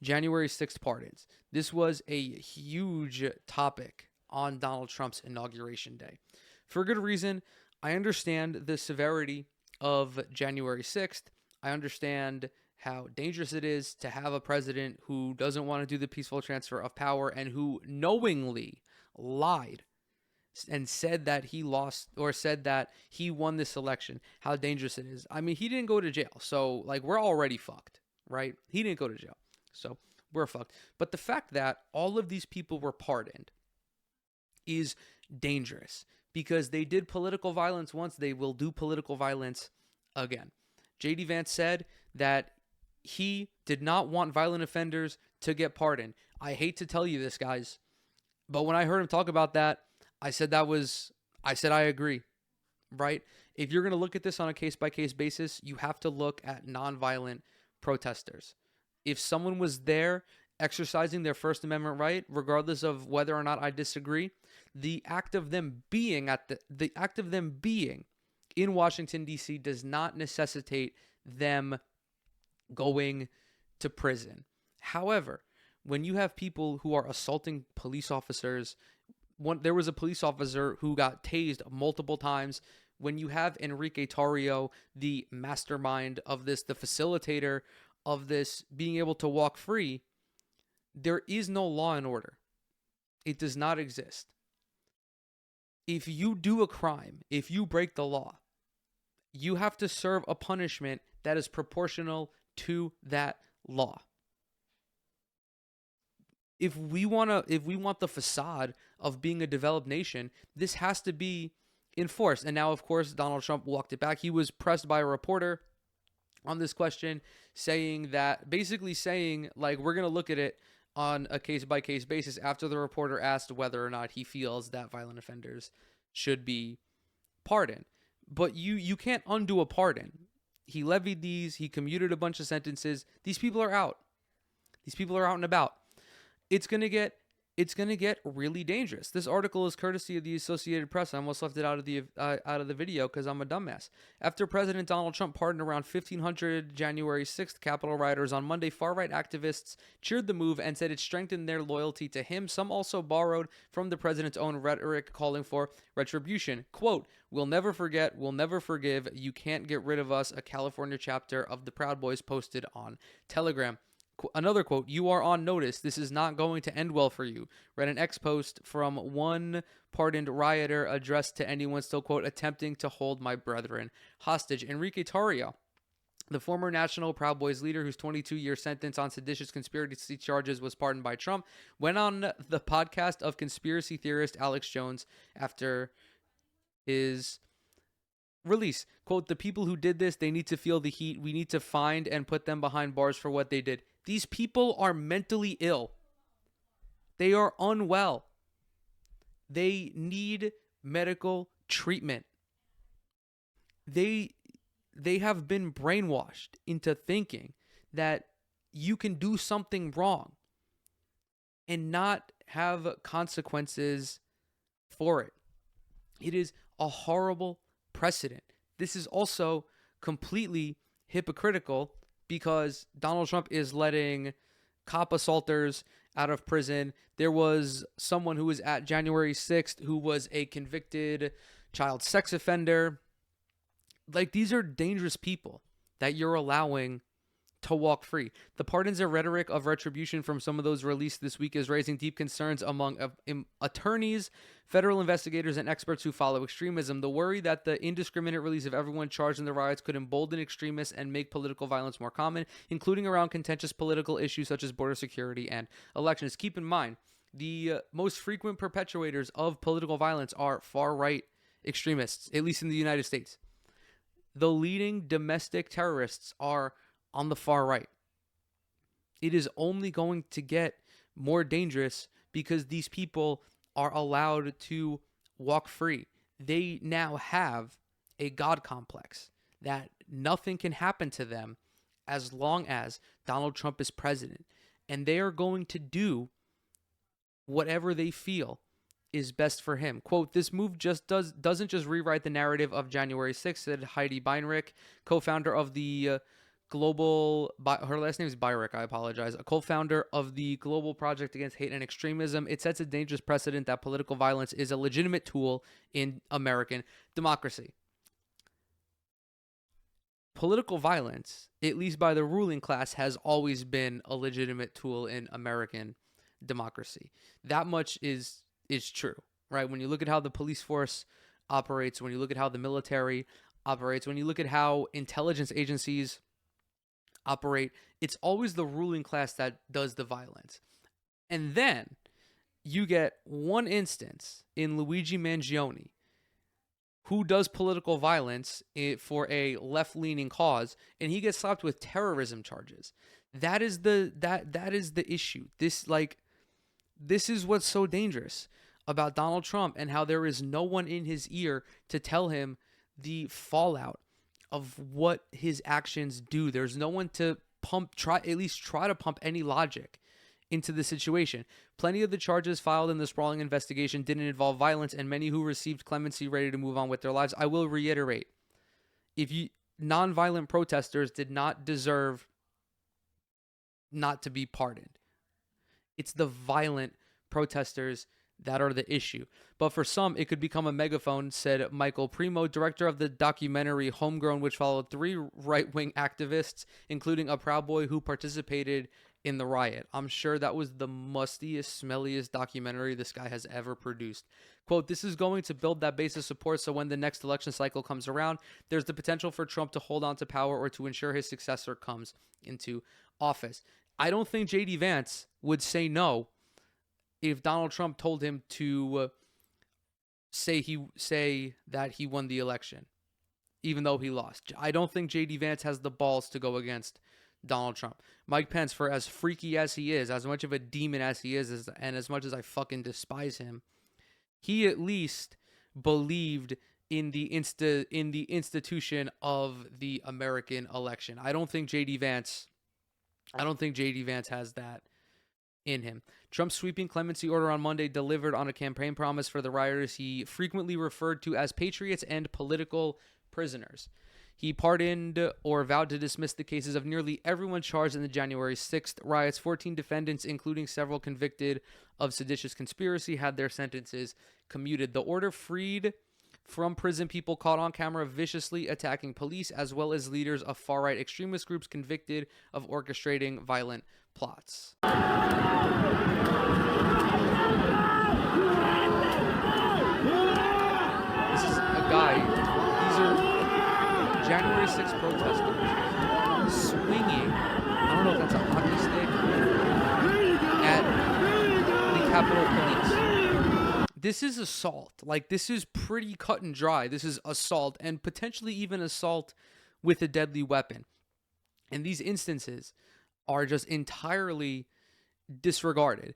January 6th pardons. This was a huge topic on Donald Trump's inauguration day. For good reason. I understand the severity of January 6th. I understand how dangerous it is to have a president who doesn't want to do the peaceful transfer of power and who knowingly lied and said that he lost or said that he won this election. How dangerous it is. I mean, he didn't go to jail. So, like, we're already fucked, right? He didn't go to jail. So, we're fucked. But the fact that all of these people were pardoned is dangerous because they did political violence once, they will do political violence again. J.D. Vance said that he did not want violent offenders to get pardoned. I hate to tell you this, guys, but when I heard him talk about that, I said I agree, right? If you're going to look at this on a case-by-case basis, you have to look at nonviolent protesters. If someone was there exercising their First Amendment right, regardless of whether or not I disagree, the act of them being in Washington, D.C. does not necessitate them going to prison. However, when you have people who are assaulting police officers, there was a police officer who got tased multiple times. When you have Enrique Tarrio, the mastermind of this, the facilitator of this, being able to walk free, there is no law and order. It does not exist. If you do a crime, if you break the law, you have to serve a punishment that is proportional to that law. If we want the facade of being a developed nation, this has to be enforced. And now, of course, Donald Trump walked it back. He was pressed by a reporter on this question, basically saying, like, we're going to look at it on a case-by-case basis after the reporter asked whether or not he feels that violent offenders should be pardoned. But you can't undo a pardon. He levied these. He commuted a bunch of sentences. These people are out. These people are out and about. It's gonna get really dangerous. This article is courtesy of the Associated Press. I almost left it out of the video because I'm a dumbass. After President Donald Trump pardoned around 1,500 January 6th Capitol rioters on Monday, far-right activists cheered the move and said it strengthened their loyalty to him. Some also borrowed from the president's own rhetoric, calling for retribution. Quote, "We'll never forget, we'll never forgive. You can't get rid of us," a California chapter of the Proud Boys posted on Telegram. Another quote, "You are on notice. This is not going to end well for you," read an ex-post from one pardoned rioter addressed to anyone still, quote, "attempting to hold my brethren hostage." Enrique Tarrio, the former National Proud Boys leader whose 22-year sentence on seditious conspiracy charges was pardoned by Trump, went on the podcast of conspiracy theorist Alex Jones after his release. Quote, "The people who did this, they need to feel the heat. We need to find and put them behind bars for what they did." These people are mentally ill. They are unwell. They need medical treatment. They have been brainwashed into thinking that you can do something wrong and not have consequences for it. It is a horrible precedent. This is also completely hypocritical because Donald Trump is letting cop assaulters out of prison. There was someone who was at January 6th who was a convicted child sex offender. Like, these are dangerous people that you're allowing to walk free. The pardons and rhetoric of retribution from some of those released this week is raising deep concerns among attorneys, federal investigators, and experts who follow extremism. The worry that the indiscriminate release of everyone charged in the riots could embolden extremists and make political violence more common, including around contentious political issues such as border security and elections. Keep in mind, the most frequent perpetuators of political violence are far-right extremists, at least in the United States. The leading domestic terrorists are on the far right. It is only going to get more dangerous because these people are allowed to walk free. They now have a God complex that nothing can happen to them as long as Donald Trump is president. And they are going to do whatever they feel is best for him. Quote, "This move doesn't just rewrite the narrative of January 6th, said Heidi Beinrich, co-founder of the her last name is Byrick, I apologize, a co-founder of the Global Project Against Hate and Extremism. It sets a dangerous precedent that political violence is a legitimate tool in American democracy. Political violence, at least by the ruling class, has always been a legitimate tool in American democracy. That much is true, right? When you look at how the police force operates, when you look at how the military operates, when you look at how intelligence agencies operate, it's always the ruling class that does the violence. And then you get one instance in Luigi Mangione, who does political violence for a left-leaning cause, and he gets slapped with terrorism charges. That is the issue. This is what's so dangerous about Donald Trump, and how there is no one in his ear to tell him the fallout of what his actions do. There's no one to try to pump any logic into the situation. Plenty of the charges filed in the sprawling investigation didn't involve violence, and many who received clemency ready to move on with their lives. I will reiterate, nonviolent protesters did not deserve not to be pardoned. It's the violent protesters that are the issue. But for some, it could become a megaphone, said Michael Primo, director of the documentary Homegrown, which followed 3 right-wing activists, including a Proud Boy who participated in the riot. I'm sure that was the mustiest, smelliest documentary this guy has ever produced. Quote, this is going to build that base of support so when the next election cycle comes around, there's the potential for Trump to hold on to power or to ensure his successor comes into office. I don't think J.D. Vance would say no if Donald Trump told him to say that he won the election, even though he lost. I don't think J.D. Vance has the balls to go against Donald Trump. Mike Pence, for as freaky as he is, as much of a demon as he is, and as much as I fucking despise him, he at least believed in the institution of the American election. I don't think J.D. Vance has that in him. Trump's sweeping clemency order on Monday delivered on a campaign promise for the rioters he frequently referred to as patriots and political prisoners. He pardoned or vowed to dismiss the cases of nearly everyone charged in the January 6th riots. 14 defendants, including several convicted of seditious conspiracy, had their sentences commuted. The order freed from prison people caught on camera viciously attacking police, as well as leaders of far-right extremist groups convicted of orchestrating violent plots. This is a guy. These are January 6th protesters swinging, I don't know if that's a hockey stick, at the Capitol Police. This is assault. Like, this is pretty cut and dry. This is assault, and potentially even assault with a deadly weapon. And these instances are just entirely disregarded.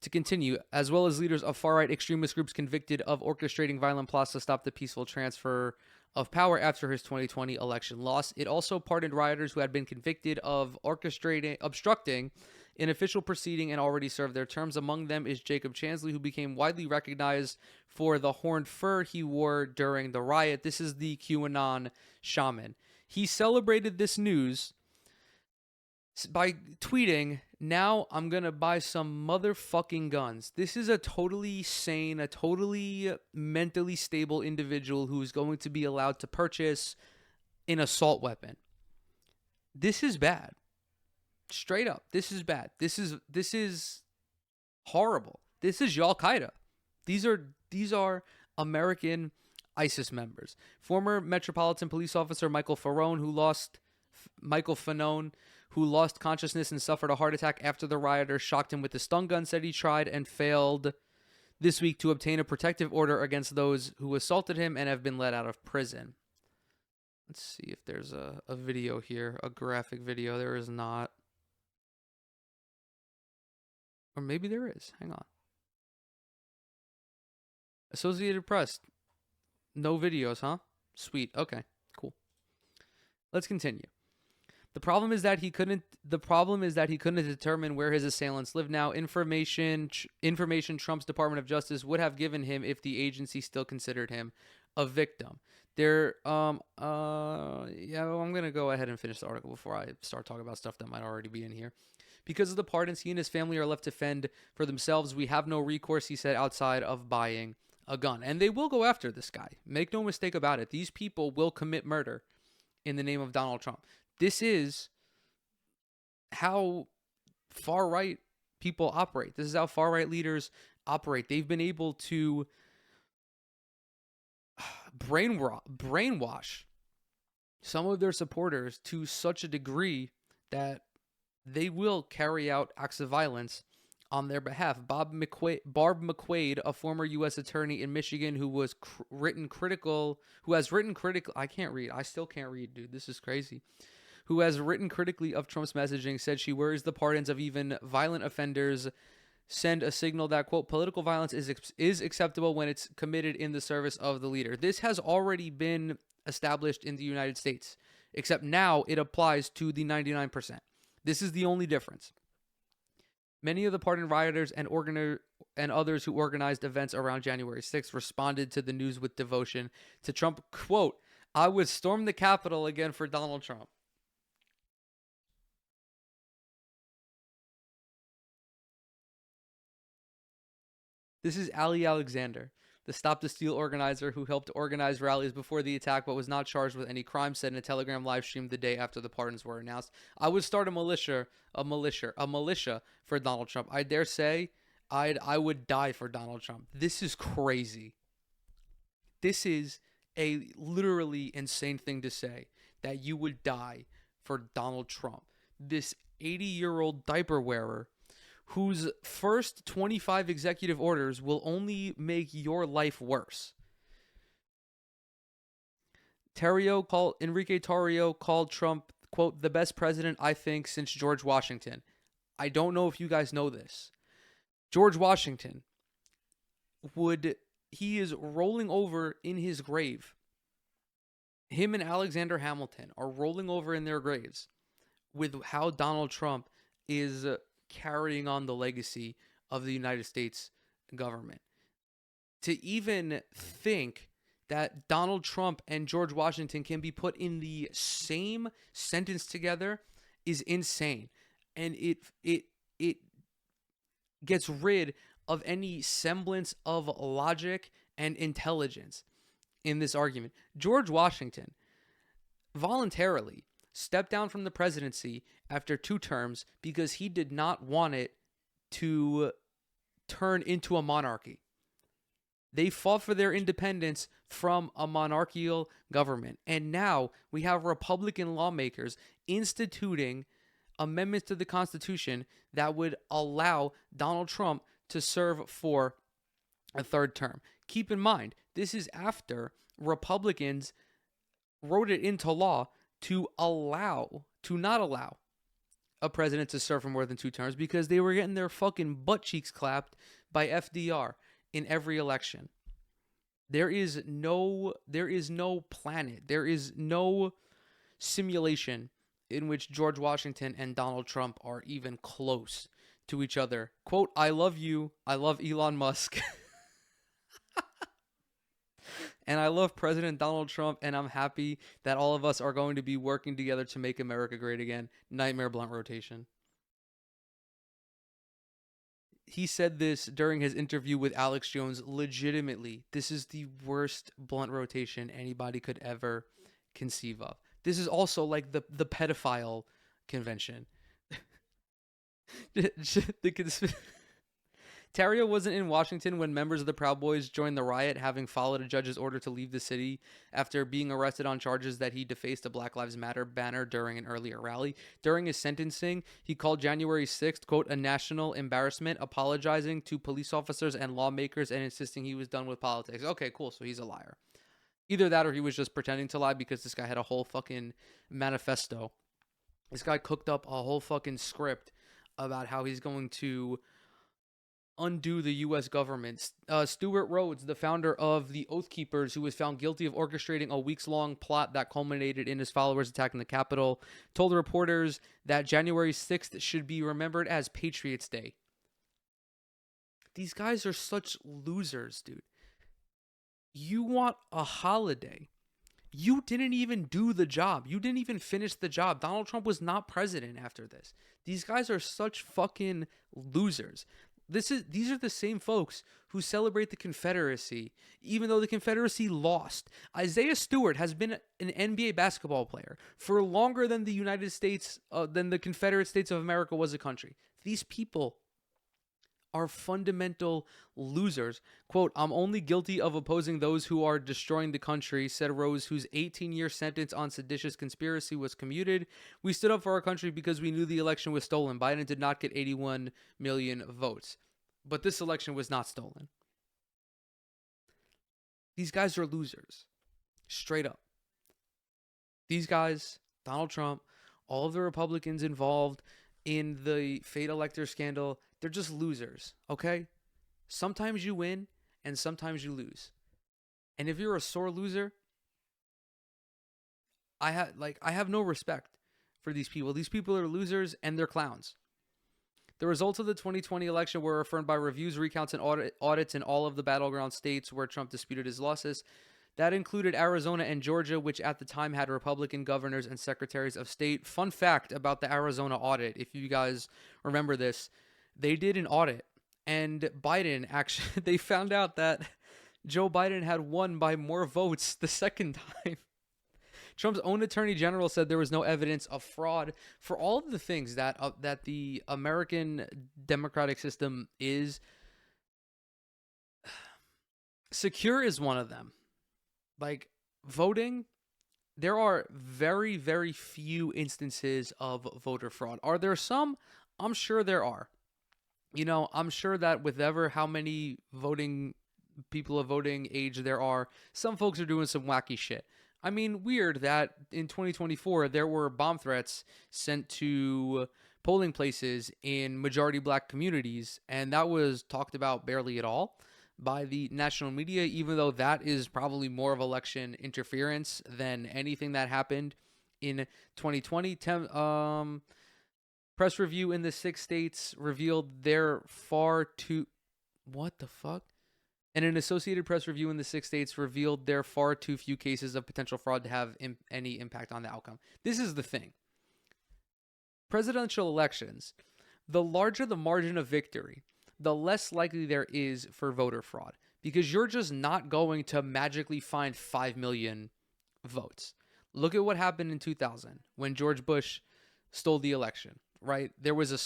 To continue, as well as leaders of far-right extremist groups convicted of orchestrating violent plots to stop the peaceful transfer of power after his 2020 election loss. It also pardoned rioters who had been convicted of obstructing an official proceeding and already served their terms. Among them is Jacob Chansley, who became widely recognized for the horned fur he wore during the riot. This is the QAnon shaman. He celebrated this news by tweeting, "Now I'm going to buy some motherfucking guns." This is a totally sane, a totally mentally stable individual who is going to be allowed to purchase an assault weapon. This is bad. Straight up, this is bad. This is horrible. This is Al-Qaeda. These are American ISIS members. Former Metropolitan Police Officer Michael Fanone, who lost consciousness and suffered a heart attack after the rioters shocked him with a stun gun, said he tried and failed this week to obtain a protective order against those who assaulted him and have been let out of prison. Let's see if there's a video here, a graphic video. There is not. Or maybe there is. Hang on. Associated Press. No videos, huh? Sweet. Okay, cool. Let's continue. The problem is that he couldn't determine where his assailants live now. Information Trump's Department of Justice would have given him if the agency still considered him a victim. Yeah, well, I'm gonna go ahead and finish the article before I start talking about stuff that might already be in here. Because of the pardons, he and his family are left to fend for themselves. We have no recourse, he said, outside of buying a gun. And they will go after this guy. Make no mistake about it. These people will commit murder in the name of Donald Trump. This is how far right people operate. This is how far right leaders operate. They've been able to brainwash some of their supporters to such a degree that they will carry out acts of violence on their behalf. Barb McQuaid, a former U.S. attorney in Michigan who has written critical, I can't read. I still can't read, dude. This is crazy. Who has written critically of Trump's messaging, said she worries the pardons of even violent offenders send a signal that, quote, political violence is acceptable when it's committed in the service of the leader. This has already been established in the United States, except now it applies to the 99%. This is the only difference. Many of the pardoned rioters and others who organized events around January 6th responded to the news with devotion to Trump. Quote, I would storm the Capitol again for Donald Trump. This is Ali Alexander, the Stop the Steal organizer who helped organize rallies before the attack but was not charged with any crime, said in a Telegram live stream the day after the pardons were announced. I would start a militia for Donald Trump. I dare say I would die for Donald Trump. This is crazy. This is a literally insane thing to say, that you would die for Donald Trump. This 80-year-old diaper wearer whose first 25 executive orders will only make your life worse. Enrique Tarrio called Trump, quote, the best president, I think, since George Washington. I don't know if you guys know this. George Washington he is rolling over in his grave. Him and Alexander Hamilton are rolling over in their graves with how Donald Trump is carrying on the legacy of the United States government. To even think that Donald Trump and George Washington can be put in the same sentence together is insane. And it gets rid of any semblance of logic and intelligence in this argument. George Washington voluntarily stepped down from the presidency after 2 terms because he did not want it to turn into a monarchy. They fought for their independence from a monarchical government. And now we have Republican lawmakers instituting amendments to the Constitution that would allow Donald Trump to serve for a 3rd term. Keep in mind, this is after Republicans wrote it into law to not allow a president to serve for more than 2 terms because they were getting their fucking butt cheeks clapped by FDR in every election. There is no planet, there is no simulation in which George Washington and Donald Trump are even close to each other. Quote, I love you, I love Elon Musk. And I love President Donald Trump, and I'm happy that all of us are going to be working together to make America great again. Nightmare blunt rotation. He said this during his interview with Alex Jones. Legitimately, this is the worst blunt rotation anybody could ever conceive of. This is also like the pedophile convention. Tarrio wasn't in Washington when members of the Proud Boys joined the riot, having followed a judge's order to leave the city after being arrested on charges that he defaced a Black Lives Matter banner during an earlier rally. During his sentencing, he called January 6th, quote, a national embarrassment, apologizing to police officers and lawmakers and insisting he was done with politics. Okay, cool. So he's a liar. Either that or he was just pretending to lie because this guy had a whole fucking manifesto. This guy cooked up a whole fucking script about how he's going to undo the U.S. government. Stuart Rhodes, the founder of the Oath Keepers, who was found guilty of orchestrating a weeks-long plot that culminated in his followers attacking the Capitol, told reporters that January 6th should be remembered as Patriots' Day. These guys are such losers, dude. You want a holiday You didn't even do the job. You didn't even finish the job. Donald Trump was not president after this. These guys are such fucking losers. These are the same folks who celebrate the Confederacy, even though the Confederacy lost. Isaiah Stewart has been an NBA basketball player for longer than the United States, than the Confederate States of America was a country. These people are fundamental losers. Quote, I'm only guilty of opposing those who are destroying the country, said Rose, whose 18-year sentence on seditious conspiracy was commuted. We stood up for our country because we knew the election was stolen. Biden did not get 81 million votes. But this election was not stolen. These guys are losers. Straight up. These guys, Donald Trump, all of the Republicans involved in the fake elector scandal, they're just losers, okay? Sometimes you win and sometimes you lose. And if you're a sore loser, I have no respect for these people. These people are losers and they're clowns. The results of the 2020 election were affirmed by reviews, recounts, and audits in all of the battleground states where Trump disputed his losses. That included Arizona and Georgia, which at the time had Republican governors and secretaries of state. Fun fact about the Arizona audit, if you guys remember this, they did an audit, and Biden actually, they found out that Joe Biden had won by more votes the second time. Trump's own attorney general said there was no evidence of fraud. For all of the things that the American democratic system is, secure is one of them. Like, voting, there are very, very few instances of voter fraud. Are there some? I'm sure there are. You know, I'm sure that with ever how many people of voting age there are, some folks are doing some wacky shit. I mean, weird that in 2024 there were bomb threats sent to polling places in majority black communities, and that was talked about barely at all by the national media, even though that is probably more of election interference than anything that happened in 2020. Press review in the 6 states revealed there far too... What the fuck? And an Associated Press review in the 6 states revealed there are far too few cases of potential fraud to have any impact on the outcome. This is the thing. Presidential elections, the larger the margin of victory, the less likely there is for voter fraud, because you're just not going to magically find 5 million votes. Look at what happened in 2000 when George Bush stole the election, right? There was a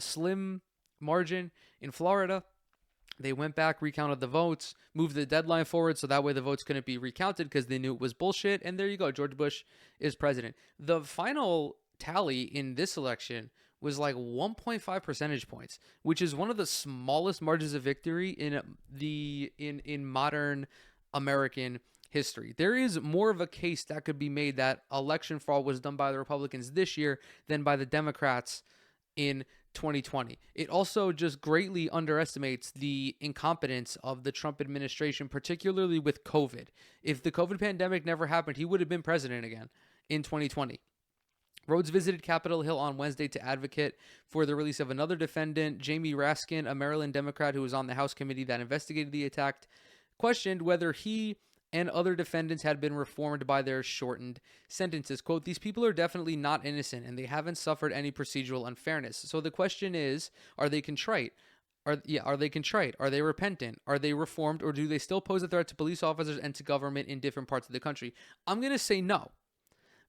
slim margin in Florida. They went back, recounted the votes, moved the deadline forward so that way the votes couldn't be recounted because they knew it was bullshit. And there you go. George Bush is president. The final tally in this election was like 1.5 percentage points, which is one of the smallest margins of victory in modern American history. There is more of a case that could be made that election fraud was done by the Republicans this year than by the Democrats in 2020. It also just greatly underestimates the incompetence of the Trump administration, particularly with COVID. If the COVID pandemic never happened, he would have been president again in 2020. Rhodes visited Capitol Hill on Wednesday to advocate for the release of another defendant, Jamie Raskin, a Maryland Democrat who was on the House committee that investigated the attack, questioned whether he and other defendants had been reformed by their shortened sentences. Quote, these people are definitely not innocent and they haven't suffered any procedural unfairness. So the question is, are they contrite? Are they contrite? Are they repentant? Are they reformed? Or do they still pose a threat to police officers and to government in different parts of the country? I'm going to say no,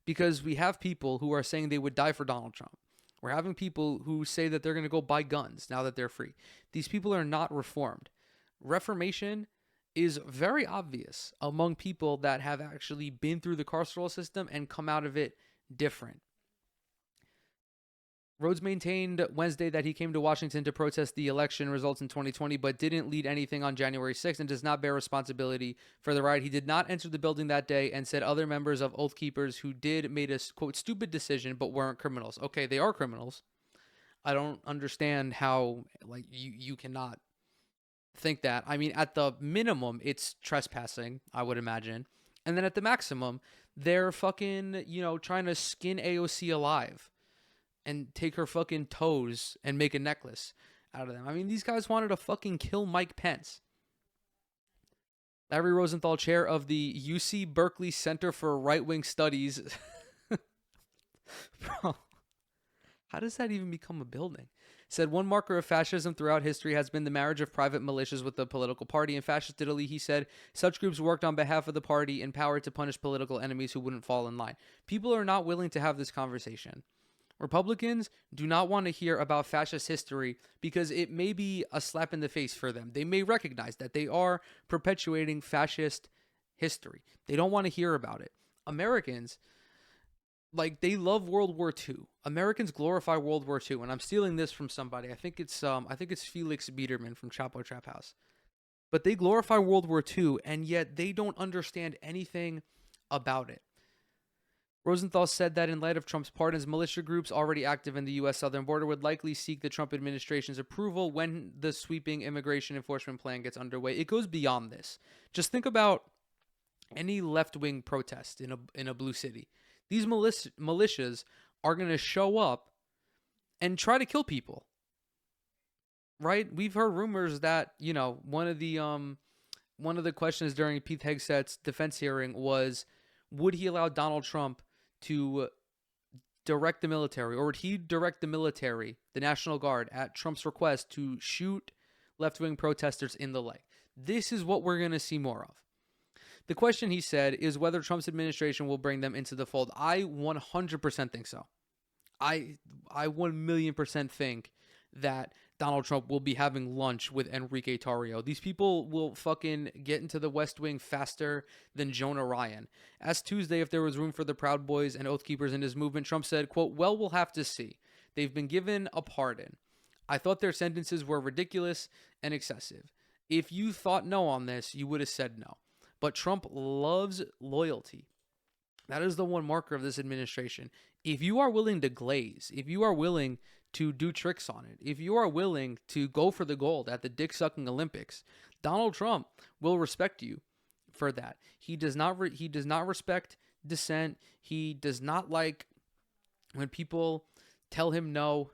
because we have people who are saying they would die for Donald Trump. We're having people who say that they're going to go buy guns now that they're free. These people are not reformed. Reformation is very obvious among people that have actually been through the carceral system and come out of it different. Rhodes maintained Wednesday that he came to Washington to protest the election results in 2020, but didn't lead anything on January 6th and does not bear responsibility for the riot. He did not enter the building that day and said other members of Oath Keepers who did made a, quote, stupid decision but weren't criminals. Okay, they are criminals. I don't understand how, like, you cannot think that. I mean, at the minimum, it's trespassing, I would imagine. And then at the maximum, they're fucking, trying to skin AOC alive and take her fucking toes and make a necklace out of them. I mean, these guys wanted to fucking kill Mike Pence. Larry Rosenthal, chair of the UC Berkeley Center for Right-Wing Studies. Bro, how does that even become a building? Said one marker of fascism throughout history has been the marriage of private militias with the political party. In fascist Italy, he said, such groups worked on behalf of the party, empowered to punish political enemies who wouldn't fall in line. People are not willing to have this conversation. Republicans do not want to hear about fascist history because it may be a slap in the face for them. They may recognize that they are perpetuating fascist history. They don't want to hear about it. Americans, like, they love World War II. Americans glorify World War II, and I'm stealing this from somebody. I think it's Felix Biederman from Chapo Trap House. But they glorify World War II, and yet they don't understand anything about it. Rosenthal said that in light of Trump's pardons, militia groups already active in the U.S. southern border would likely seek the Trump administration's approval when the sweeping immigration enforcement plan gets underway. It goes beyond this. Just think about any left-wing protest in a blue city. These militias are going to show up and try to kill people. Right? We've heard rumors that, one of the questions during Pete Hegseth's defense hearing was, would he allow Donald Trump to direct the military, or would he direct the military, the National Guard, at Trump's request to shoot left-wing protesters in the leg? This is what we're going to see more of. The question, he said, is whether Trump's administration will bring them into the fold. I 100% think so. I 1,000,000% think that Donald Trump will be having lunch with Enrique Tarrio. These people will fucking get into the West Wing faster than Jonah Ryan. Asked Tuesday if there was room for the Proud Boys and Oath Keepers in his movement, Trump said, quote, well, we'll have to see. They've been given a pardon. I thought their sentences were ridiculous and excessive. If you thought no on this, you would have said no. But Trump loves loyalty. That is the one marker of this administration. If you are willing to glaze, if you are willing to do tricks on it, if you are willing to go for the gold at the dick-sucking Olympics, Donald Trump will respect you for that. He does not respect dissent. He does not like when people tell him no.